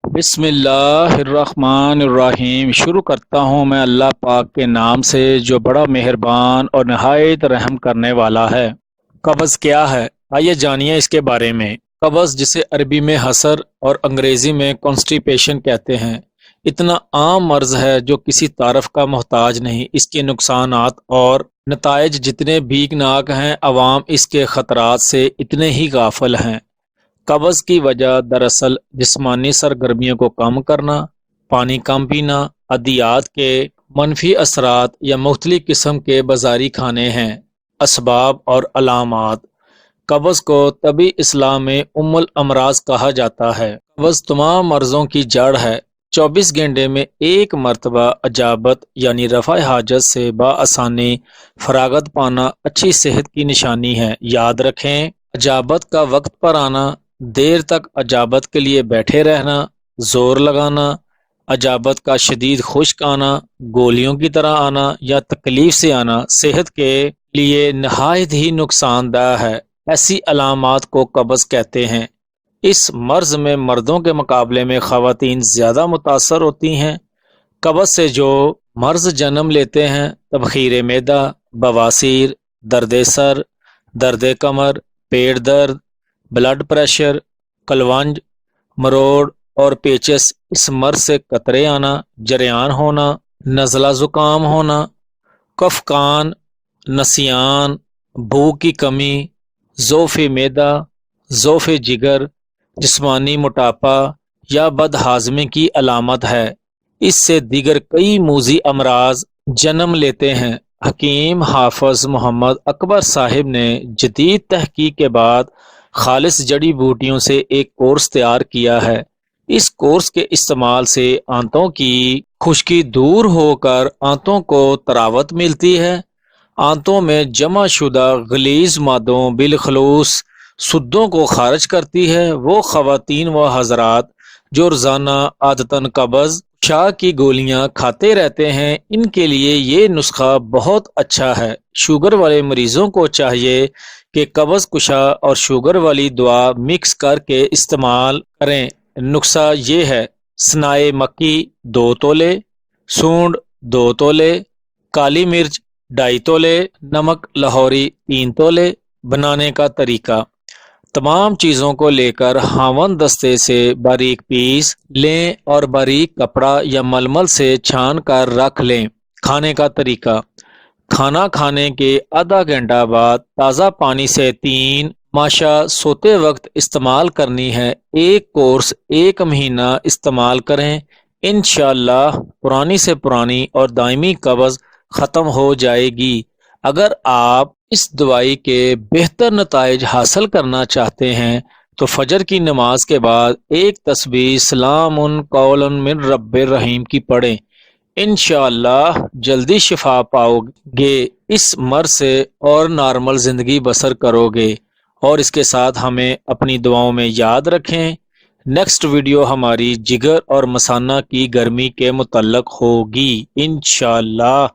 بسم اللہ الرحمن الرحیم۔ شروع کرتا ہوں میں اللہ پاک کے نام سے جو بڑا مہربان اور نہایت رحم کرنے والا ہے۔ قبض کیا ہے؟ آئیے جانیے اس کے بارے میں۔ قبض، جسے عربی میں حسر اور انگریزی میں کانسٹیپیشن کہتے ہیں، اتنا عام مرض ہے جو کسی تعارف کا محتاج نہیں۔ اس کے نقصانات اور نتائج جتنے بھیکناک ہیں، عوام اس کے خطرات سے اتنے ہی غافل ہیں۔ قبض کی وجہ دراصل جسمانی سرگرمیوں کو کم کرنا، پانی کم پینا، ادویات کے منفی اثرات یا مختلف قسم کے بازاری کھانے ہیں۔ اسباب اور علامات۔ قبض کو طبی اصطلاح میں ام الامراض کہا جاتا ہے۔ قبض تمام مرضوں کی جڑ ہے۔ 24 گھنٹے میں ایک مرتبہ اجابت یعنی رفع حاجت سے بآسانی فراغت پانا اچھی صحت کی نشانی ہے۔ یاد رکھیں، اجابت کا وقت پر آنا، دیر تک اجابت کے لیے بیٹھے رہنا، زور لگانا، اجابت کا شدید خشک آنا، گولیوں کی طرح آنا یا تکلیف سے آنا صحت کے لیے نہایت ہی نقصان دہ ہے۔ ایسی علامات کو قبض کہتے ہیں۔ اس مرض میں مردوں کے مقابلے میں خواتین زیادہ متاثر ہوتی ہیں۔ قبض سے جو مرض جنم لیتے ہیں، تبخیر معدہ، بواسیر، درد سر، درد کمر، پیٹ درد، بلڈ پریشر، کلونج، مروڑ اور پیچس، اس مرض سے قطرے آنا، جریان ہونا، نزلہ زکام ہونا، کفقان، نسیان، بھوک کی کمی، ضعف معدہ، ضعف جگر، جسمانی موٹاپا یا بد ہاضمی کی علامت ہے۔ اس سے دیگر کئی موذی امراض جنم لیتے ہیں۔ حکیم حافظ محمد اکبر صاحب نے جدید تحقیق کے بعد خالص جڑی بوٹیوں سے ایک کورس تیار کیا ہے۔ اس کورس کے استعمال سے آنتوں کی خشکی دور ہو کر آنتوں کو طراوت ملتی ہے، آنتوں میں جمع شدہ غلیظ مادوں بالخصوص سدوں کو خارج کرتی ہے۔ وہ خواتین و حضرات جو روزانہ عادتاً قبض شاہ کی گولیاں کھاتے رہتے ہیں، ان کے لیے یہ نسخہ بہت اچھا ہے۔ شوگر والے مریضوں کو چاہیے کہ قبض کشا اور شوگر والی دوا مکس کر کے استعمال کریں۔ نسخہ یہ ہے: سنائے مکی 2 تولے، سونڈ 2 تولے، کالی مرچ 2.5 تولے، نمک لاہوری 3 تولے۔ بنانے کا طریقہ: تمام چیزوں کو لے کر ہاون دستے سے باریک پیس لیں اور باریک کپڑا یا ململ سے چھان کر رکھ لیں۔ کھانے کا طریقہ: کھانا کھانے کے آدھا گھنٹہ بعد تازہ پانی سے 3 ماشا سوتے وقت استعمال کرنی ہے۔ ایک کورس 1 مہینہ استعمال کریں، انشاءاللہ پرانی سے پرانی اور دائمی قبض ختم ہو جائے گی۔ اگر آپ اس دوائی کے بہتر نتائج حاصل کرنا چاہتے ہیں تو فجر کی نماز کے بعد ایک تسبیح سلام قول من رب الرحیم کی پڑھیں۔ انشاءاللہ جلدی شفا پاؤ گے اس مرض سے اور نارمل زندگی بسر کرو گے۔ اور اس کے ساتھ ہمیں اپنی دعاؤں میں یاد رکھیں۔ نیکسٹ ویڈیو ہماری جگر اور مثانہ کی گرمی کے متعلق ہوگی انشاءاللہ۔